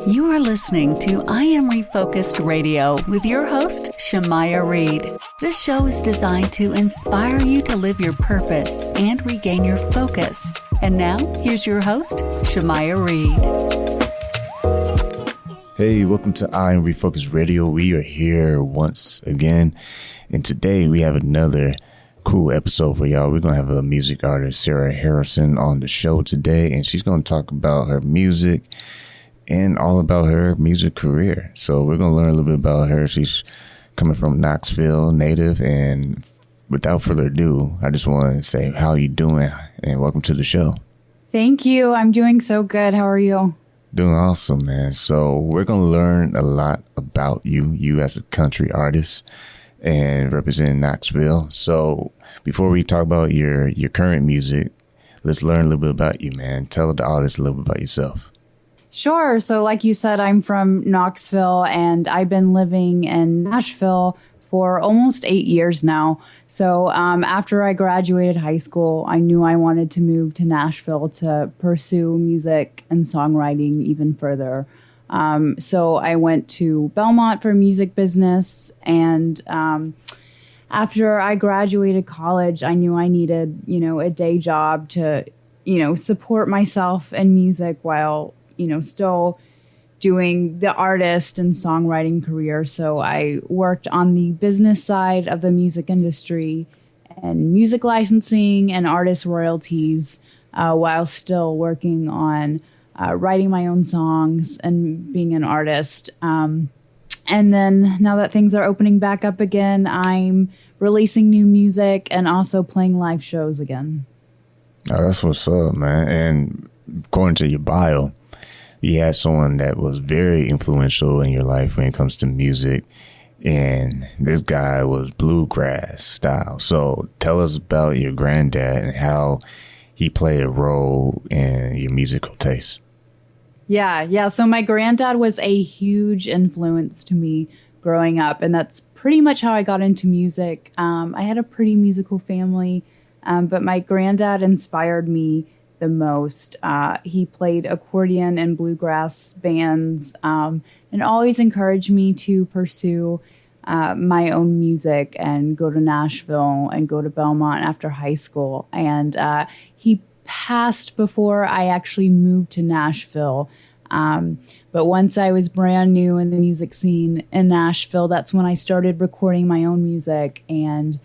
You are listening to I Am Refocused Radio with your host, Shamaya Reed. This show is designed to inspire you to live your purpose and regain your focus. And now, here's your host, Shamaya Reed. Hey, welcome to I Am Refocused Radio. We are here once again, and today we have another cool episode for y'all. We're going to have a music artist, Sarah Harralson, on the show today, and she's going to talk about her music and all about her music career. So we're going to learn a little bit about her. She's coming from Knoxville native, and without further ado, I just want to say, how are you doing? And welcome to the show. Thank you. I'm doing so good. How are you? Doing awesome, man. So we're going to learn a lot about you as a country artist and representing Knoxville. So before we talk about your current music, let's learn a little bit about you, man. Tell the audience a little bit about yourself. Sure. So like you said, I'm from Knoxville and I've been living in Nashville for almost 8 years now. So after I graduated high school, I knew I wanted to move to Nashville to pursue music and songwriting even further. So I went to Belmont for music business, and after I graduated college, I knew I needed, a day job to, support myself in music while, still doing the artist and songwriting career. So I worked on the business side of the music industry and music licensing and artist royalties, while still working on writing my own songs and being an artist. And then now that things are opening back up again, I'm releasing new music and also playing live shows again. Oh, that's what's up, man. And according to your bio, you had someone that was very influential in your life when it comes to music, and this guy was bluegrass style. So tell us about your granddad and how he played a role in your musical taste. Yeah. So my granddad was a huge influence to me growing up, and that's pretty much how I got into music. I had a pretty musical family, but my granddad inspired me the most. He played accordion in bluegrass bands, and always encouraged me to pursue my own music and go to Nashville and go to Belmont after high school. And he passed before I actually moved to Nashville. But once I was brand new in the music scene in Nashville, that's when I started recording my own music. And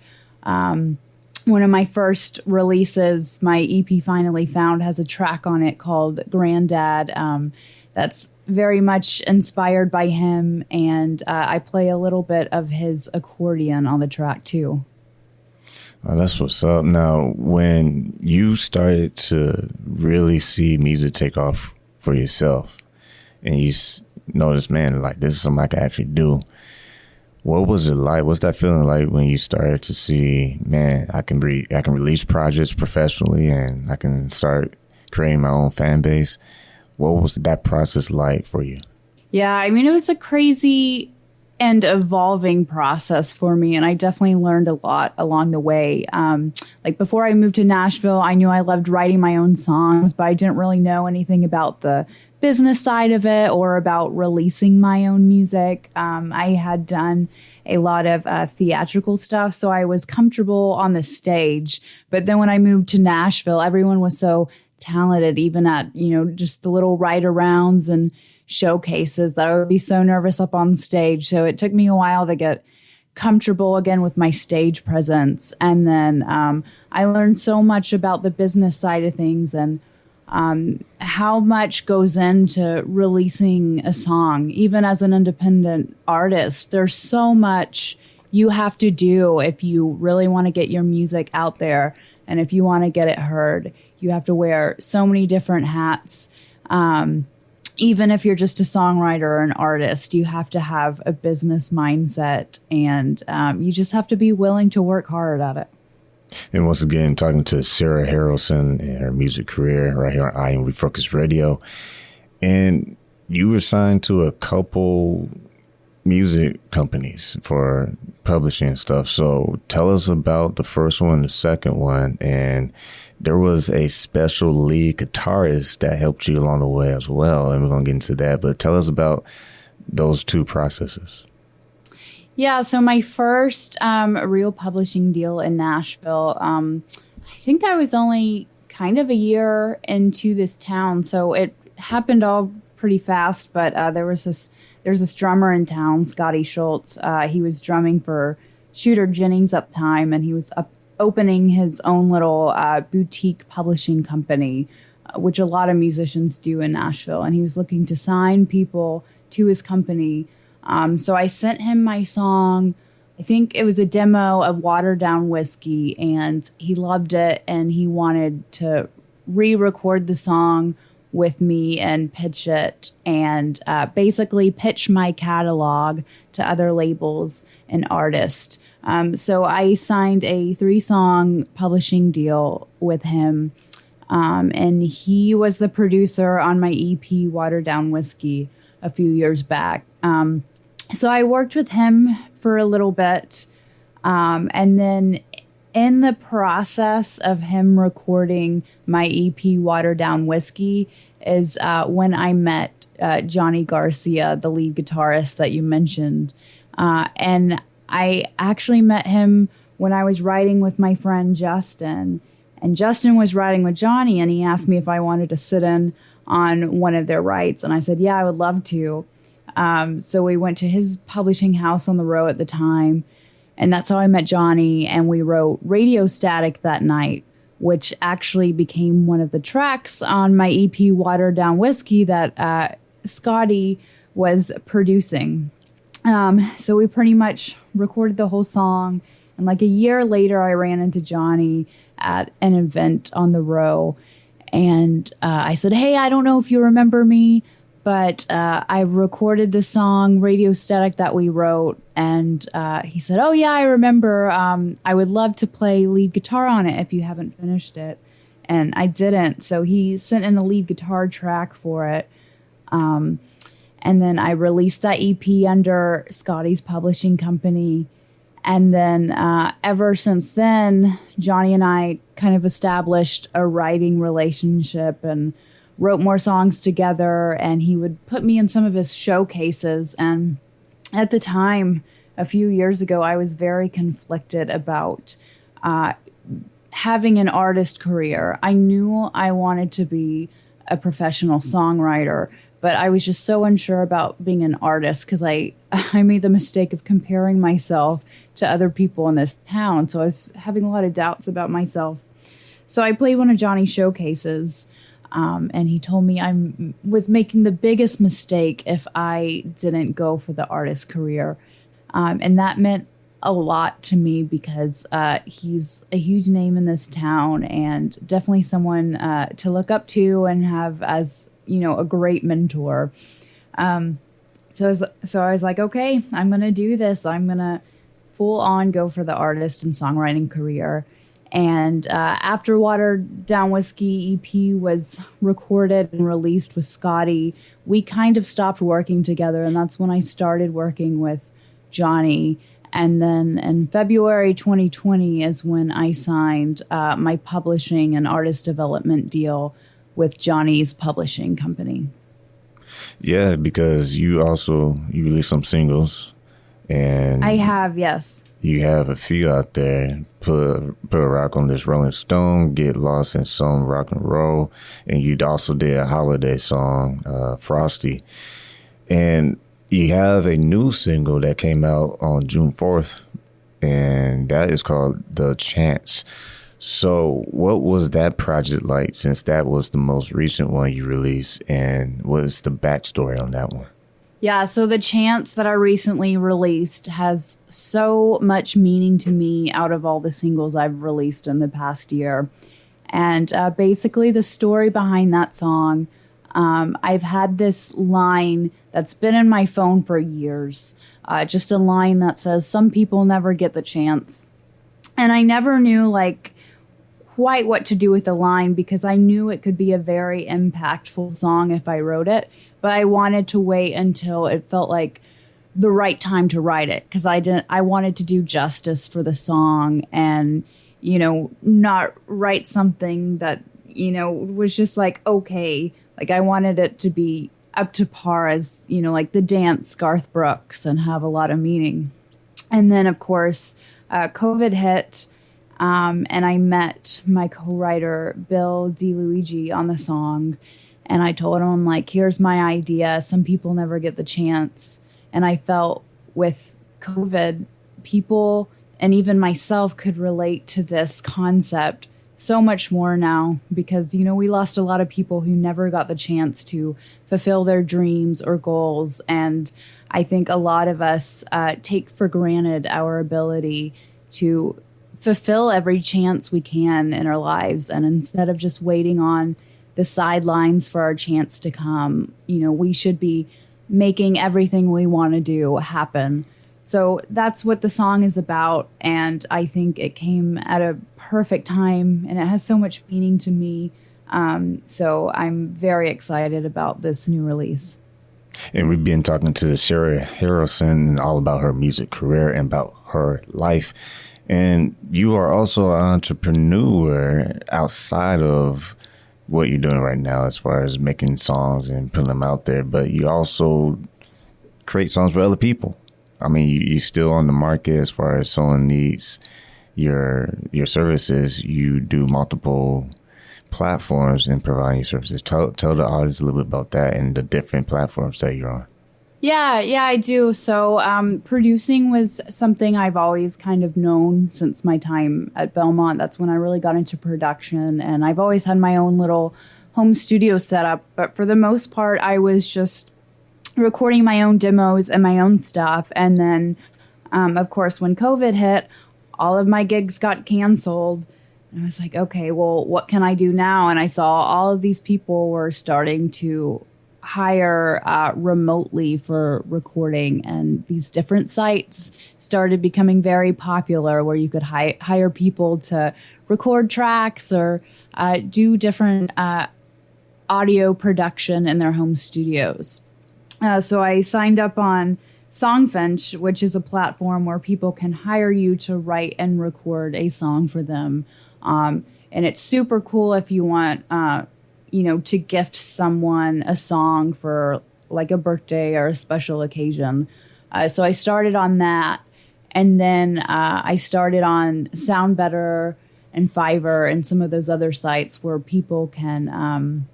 one of my first releases, my EP Finally Found, has a track on it called Granddad. That's very much inspired by him, and I play a little bit of his accordion on the track too. Oh, that's what's up. Now, when you started to really see music take off for yourself, and you noticed, man, like, this is something I can actually do, what was it like? What's that feeling like when you started to see, man, I can release projects professionally and I can start creating my own fan base? What was that process like for you? Yeah, I mean, it was a crazy and evolving process for me, and I definitely learned a lot along the way. Like before I moved to Nashville, I knew I loved writing my own songs, but I didn't really know anything about the business side of it or about releasing my own music. I had done a lot of theatrical stuff, so I was comfortable on the stage. But then when I moved to Nashville, everyone was so talented, even at, just the little write-arounds and showcases, that I would be so nervous up on stage. So it took me a while to get comfortable again with my stage presence. And then I learned so much about the business side of things and how much goes into releasing a song. Even as an independent artist, there's so much you have to do if you really want to get your music out there. And if you want to get it heard, you have to wear so many different hats. Even if you're just a songwriter or an artist, you have to have a business mindset, and you just have to be willing to work hard at it. And once again, talking to Sarah Harralson and her music career right here on I Am Refocused Radio. And you were signed to a couple music companies for publishing and stuff. So tell us about the first one, the second one, and there was a special lead guitarist that helped you along the way as well. And we're going to get into that, but tell us about those two processes. Yeah, so my first real publishing deal in Nashville, I think I was only kind of a year into this town, so it happened all pretty fast, but there's this drummer in town, Scotty Schultz. He was drumming for Shooter Jennings at the time, and he was opening his own little boutique publishing company, which a lot of musicians do in Nashville, and he was looking to sign people to his company. So I sent him my song. I think it was a demo of Watered Down Whiskey, and he loved it, and he wanted to re-record the song with me and pitch it, and basically pitch my catalog to other labels and artists. So I signed a 3-song publishing deal with him, and he was the producer on my EP, Watered Down Whiskey, a few years back. So I worked with him for a little bit, and then in the process of him recording my EP, Watered Down Whiskey, is when I met Johnny Garcia, the lead guitarist that you mentioned. And I actually met him when I was writing with my friend Justin. And Justin was writing with Johnny, and he asked me if I wanted to sit in on one of their writes. And I said, yeah, I would love to. So we went to his publishing house on the row at the time. And that's how I met Johnny, and we wrote Radio Static that night, which actually became one of the tracks on my EP, Watered Down Whiskey, that Scotty was producing. So we pretty much recorded the whole song. And like a year later, I ran into Johnny at an event on the row. And I said, hey, I don't know if you remember me, but I recorded the song Radio Static that we wrote. And he said, oh, yeah, I remember. I would love to play lead guitar on it if you haven't finished it. And I didn't. So he sent in a lead guitar track for it. And then I released that EP under Scotty's publishing company. And then ever since then, Johnny and I kind of established a writing relationship and wrote more songs together, and he would put me in some of his showcases. And at the time, a few years ago, I was very conflicted about having an artist career. I knew I wanted to be a professional songwriter, but I was just so unsure about being an artist because I made the mistake of comparing myself to other people in this town. So I was having a lot of doubts about myself. So I played one of Johnny's showcases, and he told me I was making the biggest mistake if I didn't go for the artist career. And that meant a lot to me because he's a huge name in this town and definitely someone to look up to and have as, you know, a great mentor. So I was like, okay, I'm going to do this. I'm going to full on go for the artist and songwriting career. And after Watered Down Whiskey EP was recorded and released with Scotty, we kind of stopped working together. And that's when I started working with Johnny. And then in February 2020 is when I signed my publishing and artist development deal with Johnny's publishing company. Yeah, because you released some singles, and I have, yes. You have a few out there. Put a rock on this Rolling Stone, Get Lost in Some Rock and Roll, and you also did a holiday song, Frosty. And you have a new single that came out on June 4th, and that is called The Chance. So what was that project like, since that was the most recent one you released, and what's the backstory on that one? Yeah, so The Chance that I recently released has so much meaning to me out of all the singles I've released in the past year. And basically the story behind that song, I've had this line that's been in my phone for years. Just a line that says, some people never get the chance. And I never knew quite what to do with the line because I knew it could be a very impactful song if I wrote it. But I wanted to wait until it felt like the right time to write it, because I wanted to do justice for the song and, you know, not write something that, you know, was just like, okay, like I wanted it to be up to par as, you know, like the dance Garth Brooks and have a lot of meaning. And then, of course, COVID hit, and I met my co-writer, Bill DeLuigi, on the song. And I told him, I'm like, here's my idea. Some people never get the chance. And I felt with COVID, people and even myself could relate to this concept so much more now because, you know, we lost a lot of people who never got the chance to fulfill their dreams or goals. And I think a lot of us take for granted our ability to fulfill every chance we can in our lives. And instead of just waiting on the sidelines for our chance to come, you know, we should be making everything we want to do happen. So that's what the song is about. And I think it came at a perfect time and it has so much meaning to me. So I'm very excited about this new release. And we've been talking to Sarah Harralson all about her music career and about her life. And you are also an entrepreneur outside of what you're doing right now as far as making songs and putting them out there, but you also create songs for other people. I mean, you're still on the market as far as someone needs your services. You do multiple platforms and providing your services. Tell the audience a little bit about that and the different platforms that you're on. Yeah, I do. So producing was something I've always kind of known since my time at Belmont. That's when I really got into production. And I've always had my own little home studio setup. But for the most part, I was just recording my own demos and my own stuff. And then, of course, when COVID hit, all of my gigs got canceled. And I was like, okay, well, what can I do now? And I saw all of these people were starting to hire remotely for recording, and these different sites started becoming very popular where you could hire people to record tracks or do different audio production in their home studios. So I signed up on Songfinch, which is a platform where people can hire you to write and record a song for them. And it's super cool if you want to gift someone a song for like a birthday or a special occasion. So I started on that. And then I started on Sound Better and Fiverr and some of those other sites where people can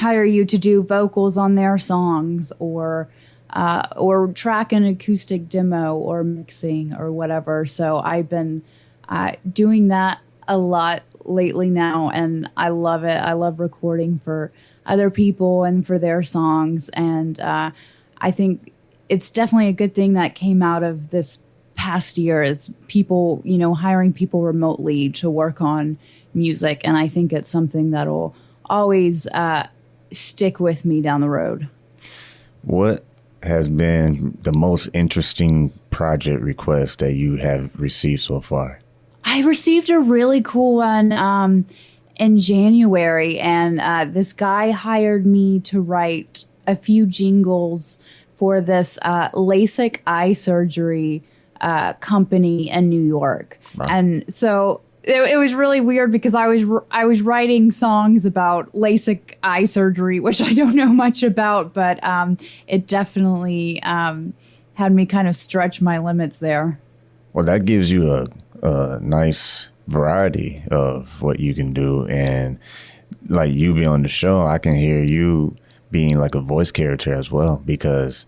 hire you to do vocals on their songs or track an acoustic demo or mixing or whatever. So I've been doing that a lot lately now, and I love it. I love recording for other people and for their songs, and I think it's definitely a good thing that came out of this past year is people, hiring people remotely to work on music, and I think it's something that'll always stick with me down the road. What has been the most interesting project request that you have received so far? I received a really cool one in January, and this guy hired me to write a few jingles for this LASIK eye surgery company in New York. Wow. And so it was really weird because I was writing songs about LASIK eye surgery, which I don't know much about, but it definitely had me kind of stretch my limits there. Well, that gives you a nice variety of what you can do. And like you be on the show, I can hear you being like a voice character as well, because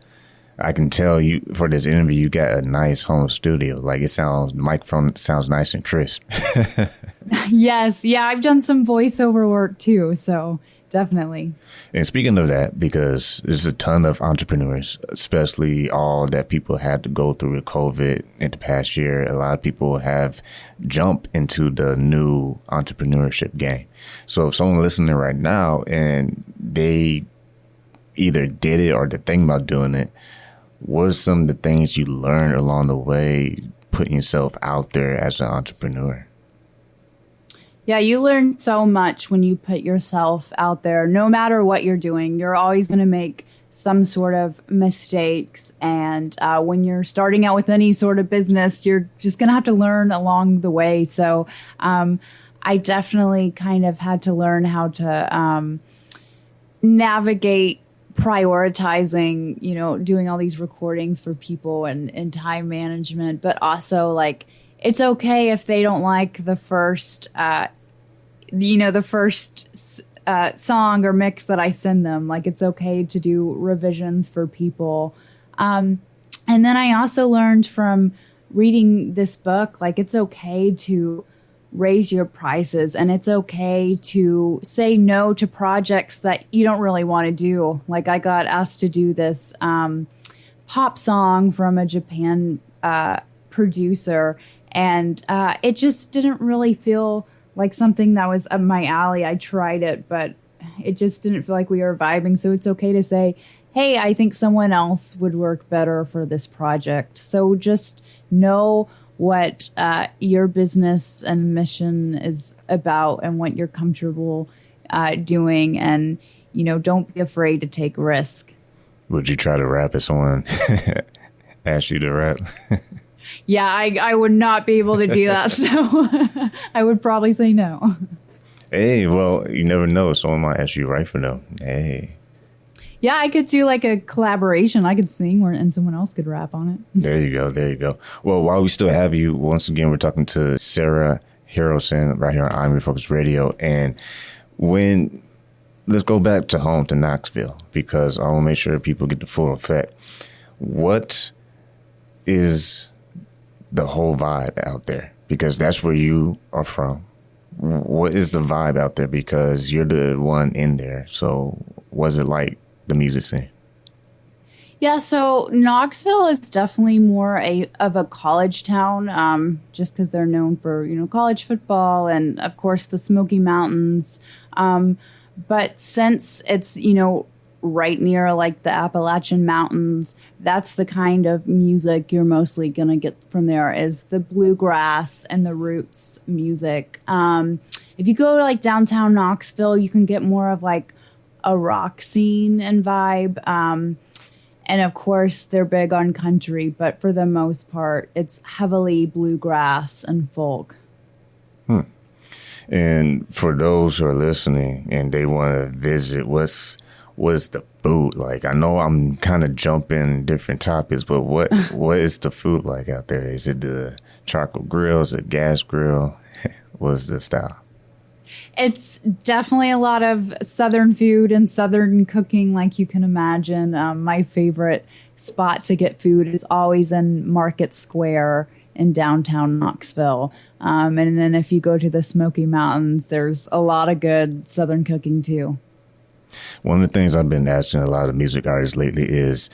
I can tell you for this interview, you got a nice home studio. Like the microphone sounds nice and crisp. Yes. Yeah. I've done some voiceover work too. So definitely. And speaking of that, because there's a ton of entrepreneurs, especially all that people had to go through with COVID in the past year. A lot of people have jumped into the new entrepreneurship game. So if someone listening right now and they either did it or they're thinking about doing it, what are some of the things you learned along the way putting yourself out there as an entrepreneur? Yeah, you learn so much when you put yourself out there. No matter what you're doing, you're always going to make some sort of mistakes. And when you're starting out with any sort of business, you're just going to have to learn along the way. So I definitely kind of had to learn how to navigate prioritizing, doing all these recordings for people and time management, but also like, it's okay if they don't like the first, song or mix that I send them. Like, it's okay to do revisions for people. And then I also learned from reading this book, like, it's okay to raise your prices, and it's okay to say no to projects that you don't really want to do. Like, I got asked to do this pop song from a Japan producer, and it just didn't really feel like something that was up my alley. I tried it, but it just didn't feel like we were vibing. So it's okay to say, hey, I think someone else would work better for this project. So just know what your business and mission is about and what you're comfortable doing. And, don't be afraid to take risk. Would you try to rap if someone asked you to rap? Yeah, I would not be able to do that. So I would probably say no. Hey, well, you never know. Someone might ask you to write for them. Hey. Yeah, I could do like a collaboration. I could sing and someone else could rap on it. There you go. Well, while we still have you, once again, we're talking to Sarah Harralson right here on I'm Refocused Radio. And let's go back to home to Knoxville, because I want to make sure people get the full effect. What is the whole vibe out there? Because that's where you are from. What is the vibe out there? Because you're the one in there. So what's it like, the music scene? Yeah, so Knoxville is definitely more of a college town, just because they're known for, college football and, of course, the Smoky Mountains. But since it's, right near like the Appalachian Mountains, that's the kind of music you're mostly going to get from there, is the bluegrass and the roots music. If you go to like downtown Knoxville, you can get more of like a rock scene and vibe. And of course, they're big on country, but for the most part, it's heavily bluegrass and folk. And for those who are listening and they want to visit, what's the food like? I know I'm kind of jumping different topics, but what is the food like out there? Is it the charcoal grill? Is it gas grill? What's the style? It's definitely a lot of Southern food and Southern cooking, like you can imagine. My favorite spot to get food is always in Market Square in downtown Knoxville. And then if you go to the Smoky Mountains, there's a lot of good Southern cooking too. One of the things I've been asking a lot of music artists lately is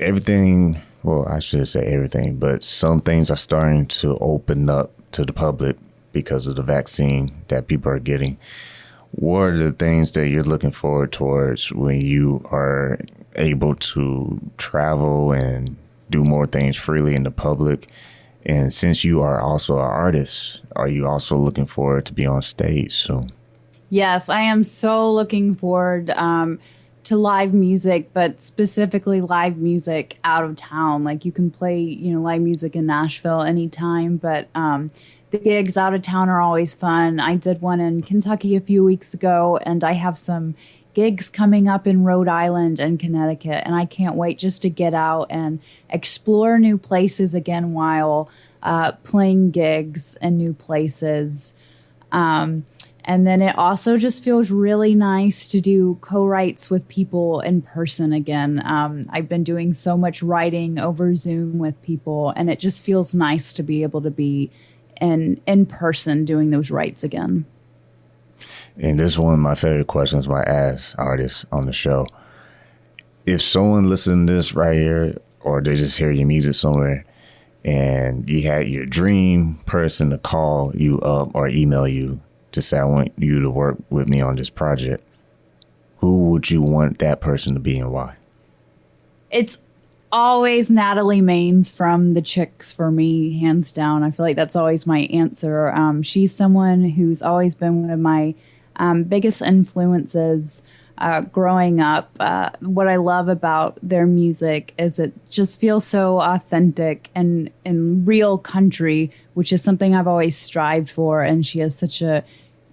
everything, well, I should say everything, but some things are starting to open up to the public because of the vaccine that people are getting. What are the things that you're looking forward towards when you are able to travel and do more things freely in the public? And since you are also an artist, are you also looking forward to be on stage soon? Yes, I am so looking forward to live music, but specifically live music out of town. Like you can play, live music in Nashville anytime, but the gigs out of town are always fun. I did one in Kentucky a few weeks ago, and I have some gigs coming up in Rhode Island and Connecticut, and I can't wait just to get out and explore new places again while playing gigs in new places. And then it also just feels really nice to do co-writes with people in person again. I've been doing so much writing over Zoom with people, and it just feels nice to be able to be in person doing those writes again. And this is one of my favorite questions when I ask artists on the show. If someone listened to this right here, or they just hear your music somewhere, and you had your dream person to call you up or email you to say, I want you to work with me on this project, who would you want that person to be and why? It's always Natalie Maines from The Chicks for me, hands down. I feel like that's always my answer. She's someone who's always been one of my biggest influences. growing up. What I love about their music is it just feels so authentic and in real country, which is something I've always strived for. And she has such a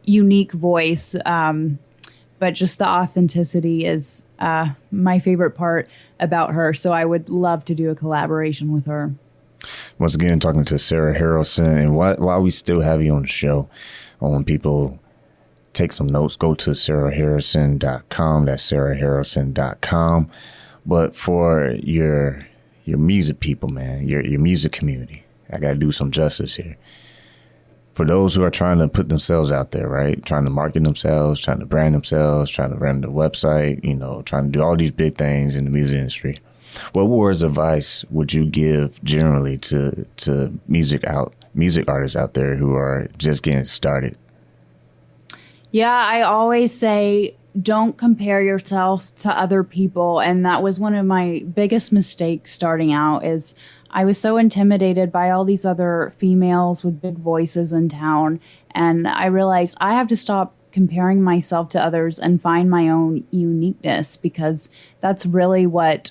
unique voice. But just the authenticity is my favorite part about her. So I would love to do a collaboration with her. Once again, talking to Sarah Harralson. And while we still have you on the show, I want people take some notes. Go to sarahharralson.com. That's sarahharralson.com. But for your music people, man, your music community, I got to do some justice here. For those who are trying to put themselves out there, right? Trying to market themselves, trying to brand themselves, trying to run their website, trying to do all these big things in the music industry. What words of advice would you give generally to music artists out there who are just getting started? Yeah, I always say don't compare yourself to other people. And that was one of my biggest mistakes starting out is I was so intimidated by all these other females with big voices in town. And I realized I have to stop comparing myself to others and find my own uniqueness, because that's really what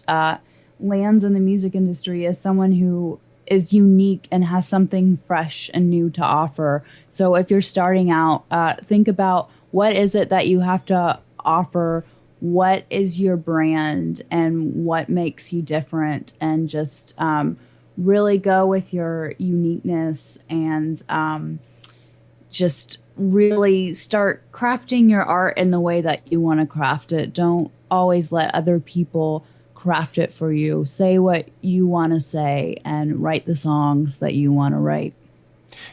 lands in the music industry, is someone who is unique and has something fresh and new to offer. So if you're starting out, think about what is it that you have to offer, what is your brand, and what makes you different, and just really go with your uniqueness and just really start crafting your art in the way that you want to craft it. Don't always let other people craft it for you. Say what you want to say and write the songs that you want to write.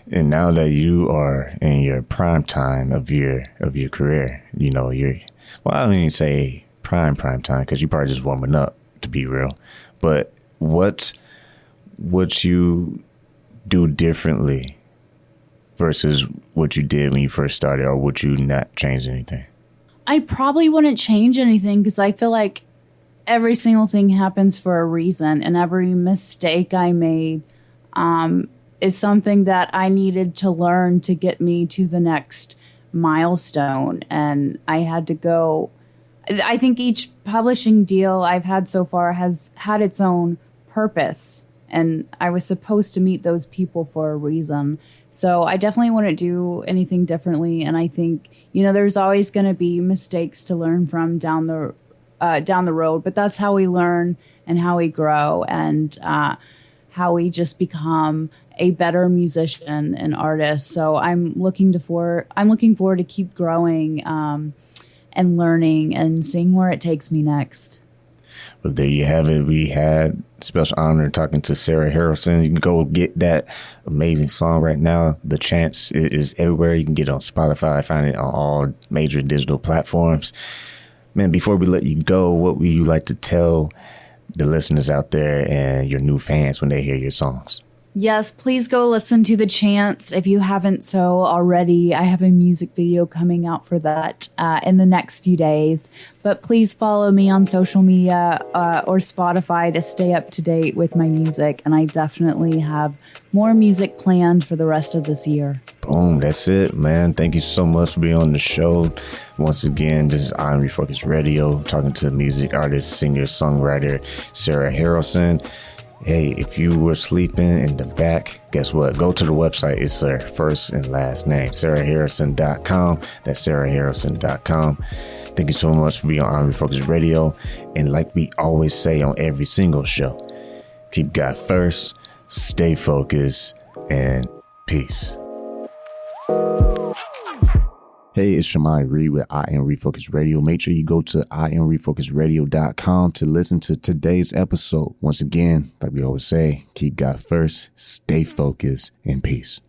And now that you are in your prime time of your career, well, I don't even say prime time, because you're probably just warming up, to be real. But what would you do differently versus what you did when you first started, or would you not change anything? I probably wouldn't change anything, because I feel like every single thing happens for a reason, and every mistake I made is something that I needed to learn to get me to the next milestone. And I had to go. I think each publishing deal I've had so far has had its own purpose, and I was supposed to meet those people for a reason. So I definitely wouldn't do anything differently. And I think, there's always going to be mistakes to learn from down the road, but that's how we learn and how we grow, and how we just become a better musician and artist. So I'm looking forward to keep growing and learning and seeing where it takes me next. Well, there you have it. We had a special honor talking to Sarah Harralson. You can go get that amazing song right now. The Chance is everywhere. You can get it on Spotify, find it on all major digital platforms. Man, before we let you go, what would you like to tell the listeners out there and your new fans when they hear your songs? Yes, please go listen to The Chance if you haven't so already. I have a music video coming out for that in the next few days. But please follow me on social media or Spotify to stay up to date with my music. And I definitely have more music planned for the rest of this year. Boom, that's it, man. Thank you so much for being on the show. Once again, this is I'm Refocus Radio, talking to music artist, singer-songwriter Sarah Harralson. Hey, if you were sleeping in the back, guess what? Go to the website. It's her first and last name, sarahharralson.com. That's sarahharralson.com. Thank you so much for being on Refocus Radio. And like we always say on every single show, keep God first, stay focused, and peace. Hey, it's Shemai Reed with I Am Refocus Radio. Make sure you go to IamRefocusRadio.com to listen to today's episode. Once again, like we always say, keep God first, stay focused, and peace.